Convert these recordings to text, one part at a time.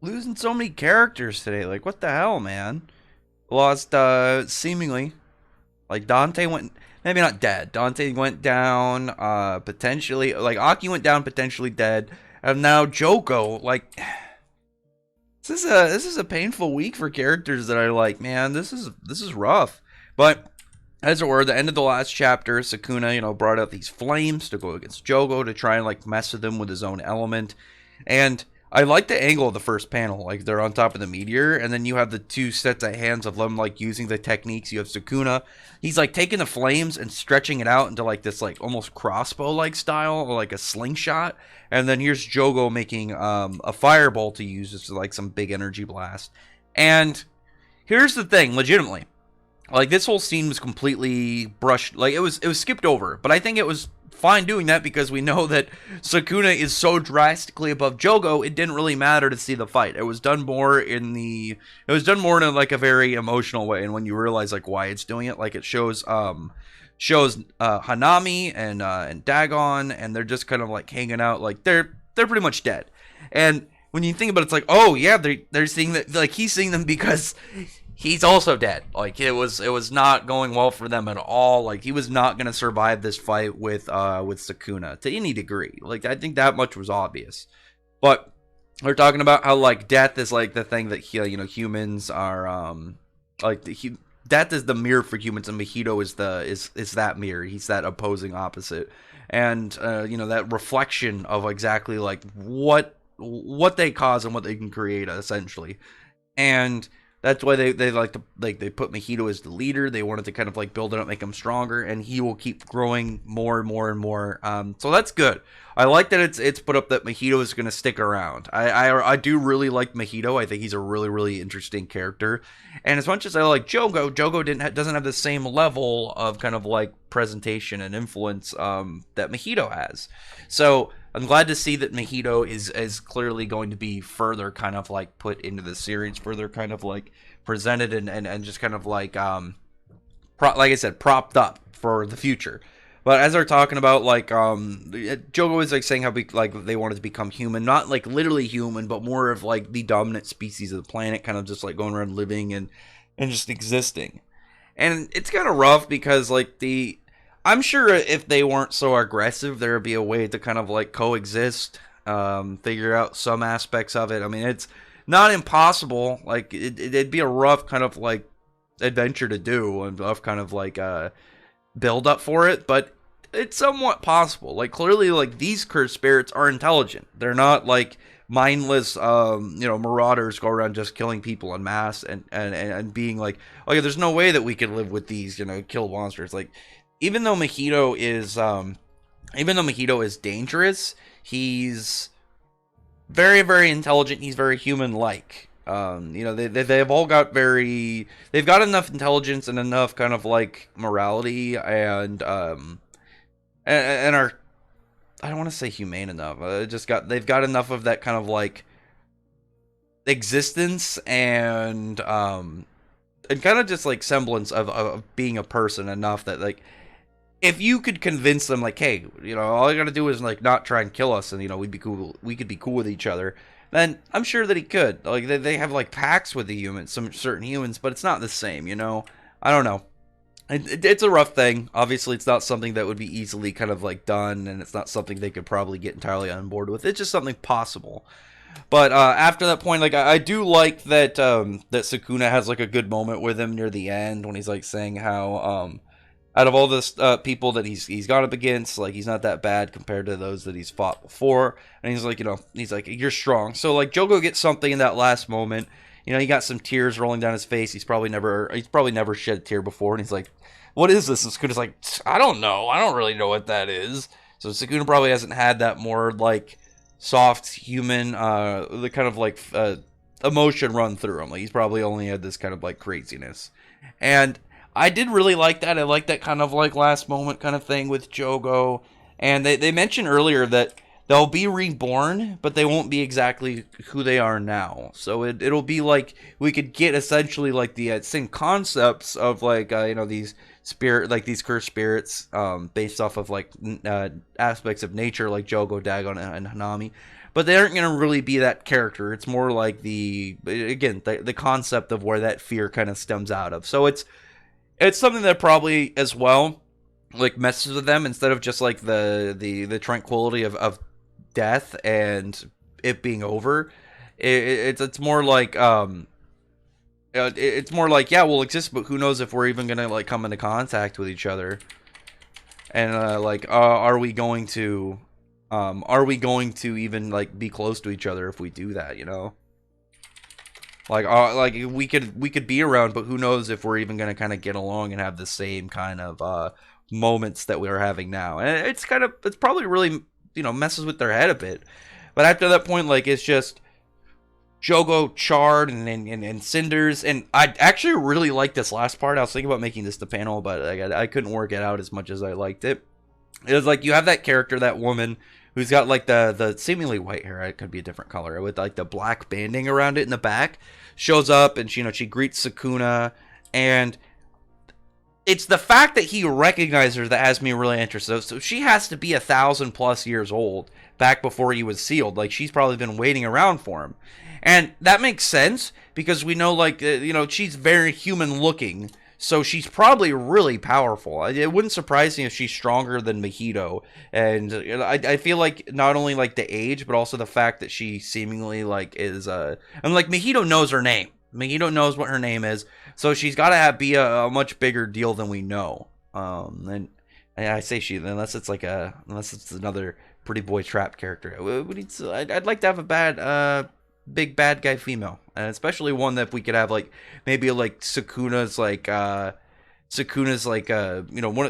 losing so many characters today. Like, what the hell, man? Lost, seemingly. Like, Dante went, maybe not dead. Dante went down, potentially. Like, Aki went down, potentially dead. And now Joko, like, this is a painful week for characters that I like, man. This is rough. But as it were, the end of the last chapter, Sukuna, brought out these flames to go against Jogo to try and like mess with him with his own element. And I like the angle of the first panel, like they're on top of the meteor, and then you have the two sets of hands of them like using the techniques. You have Sukuna, he's like taking the flames and stretching it out into like this like almost crossbow like style or like a slingshot, and then here's Jogo making a fireball to use as like some big energy blast. And here's the thing, legitimately, like this whole scene was completely brushed, like it was skipped over, but I think it was fine doing that because we know that Sukuna is so drastically above Jogo. It didn't really matter to see the fight. It was done more in like a very emotional way, and when you realize like why it's doing it, like it shows Hanami and Dagon, and they're just kind of like hanging out, like they're pretty much dead. And when you think about it, it's like, oh yeah, they're seeing that, like he's seeing them because he's also dead. Like it was not going well for them at all. Like he was not going to survive this fight with Sukuna to any degree. Like I think that much was obvious. But they're talking about how like death is like the thing that humans are like death is the mirror for humans, and Mahito is that mirror. He's that opposing opposite. And that reflection of exactly like what they cause and what they can create essentially. And that's why they like to they put Mahito as the leader. They wanted to kind of like build it up, make him stronger, and he will keep growing more and more and more. So that's good. I like that it's put up that Mahito is going to stick around. I do really like Mahito. I think he's a really really interesting character. And as much as I like Jogo doesn't have the same level of kind of like presentation and influence that Mahito has. So I'm glad to see that Mahito is clearly going to be further kind of like put into the series, further kind of like presented and just kind of like like I said, propped up for the future. But as they're talking about like Jogo is like saying how like they wanted to become human, not like literally human, but more of like the dominant species of the planet, kind of just like going around living and just existing. And it's kind of rough because like I'm sure if they weren't so aggressive, there would be a way to kind of like coexist, figure out some aspects of it. I mean, it's not impossible. Like it'd be a rough kind of like adventure to do, and rough kind of like build up for it, but it's somewhat possible. Like clearly, like these cursed spirits are intelligent. They're not like mindless, marauders go around just killing people en masse and being like, oh yeah, there's no way that we could live with these, kill monsters. Like even though Mahito is dangerous, he's very, very intelligent. He's very human-like. They've all got they've got enough intelligence and enough kind of like morality and are, I don't want to say humane enough. They've got enough of that kind of like existence and kind of just like semblance of being a person enough that like if you could convince them like, hey, all you gotta do is like not try and kill us, and we could be cool with each other, then I'm sure that he could. Like they have like pacts with the humans, some certain humans, but it's not the same. I don't know. It's a rough thing. Obviously, it's not something that would be easily kind of like done, and it's not something they could probably get entirely on board with. It's just something possible. But after that point, like I do like that that Sukuna has like a good moment with him near the end when he's like saying how out of all this people that he's gone up against, like he's not that bad compared to those that he's fought before. And he's like, you're strong. So like Jogo gets something in that last moment. He got some tears rolling down his face. He's probably never shed a tear before. And he's like, what is this? And Sukuna's like, I don't know. I don't really know what that is. So Sukuna probably hasn't had that more like soft human, the kind of like emotion run through him. Like he's probably only had this kind of like craziness. And I did really like that. I like that kind of like last moment kind of thing with Jogo. And they mentioned earlier that they'll be reborn, but they won't be exactly who they are now. So it'll be like we could get essentially like the same concepts of like these these cursed spirits based off of like aspects of nature like Jogo, Dagon, and Hanami. but they aren't going to really be that character. It's more like the concept of where that fear kind of stems out of. So it's something that probably as well like messes with them, instead of just like the tranquility of death and it being over. It's more like it's more like, yeah, we'll exist, but who knows if we're even gonna like come into contact with each other, and are we going to even like be close to each other if we do that, you know? Like we could be around, but who knows if we're even gonna kind of get along and have the same kind of moments that we're having now. And it's probably really, you know, messes with their head a bit. But after that point, like, it's just Jogo charred and cinders, and I actually really like this last part. I was thinking about making this the panel, but I couldn't work it out as much as I liked it. It was like you have that character, that woman who's got like the seemingly white hair. It could be a different color with like the black banding around it in the back. Shows up and she greets Sukuna, and it's the fact that he recognizes her that has me really interested. So she has to be 1,000+ years old back before he was sealed. Like, she's probably been waiting around for him. And that makes sense because we know, like, she's very human looking. So she's probably really powerful. It wouldn't surprise me if she's stronger than Mahito. And I feel like not only like the age, but also the fact that she seemingly like is and like Mahito knows her name. Mahito knows what her name is, so she's got to be a much bigger deal than we know. And I say she, unless it's another pretty boy trap character. I'd like to have a big bad guy female, and especially one that we could have like maybe like Sukuna's one,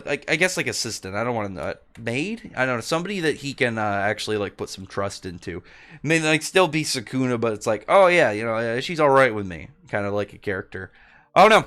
I guess like assistant. I don't want to maid. I don't know, somebody that he can actually like put some trust into. Maybe like still be Sukuna, but it's like, oh yeah, she's all right with me, kind of like a character. Oh no.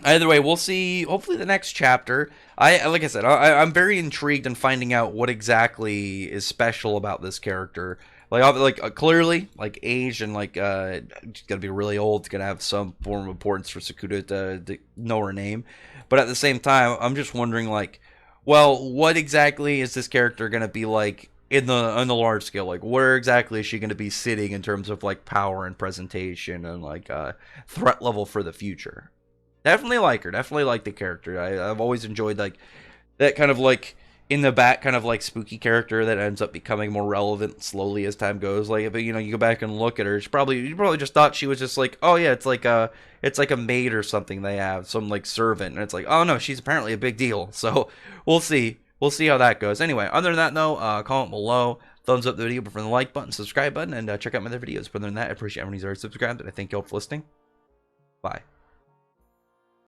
Either way, we'll see. Hopefully, the next chapter. Like I said, I'm very intrigued in finding out what exactly is special about this character. Clearly, like age and like she's gonna be really old. It's gonna have some form of importance for Sakura to know her name. But at the same time, I'm just wondering, like, well, what exactly is this character gonna be like in the large scale? Like, where exactly is she gonna be sitting in terms of like power and presentation and like threat level for the future? Definitely like her. Definitely like the character. I've always enjoyed like that kind of like in the back kind of like spooky character that ends up becoming more relevant slowly as time goes. Like, but you go back and look at her, you probably just thought she was just like, oh yeah, it's like a maid or something they have, some like servant, and it's like, oh no, she's apparently a big deal. So we'll see how that goes. Anyway, other than that though, comment below, thumbs up the video, but from the like button, subscribe button, and check out my other videos. But other than that, I appreciate everyone who's already subscribed, and I thank you all for listening. Bye.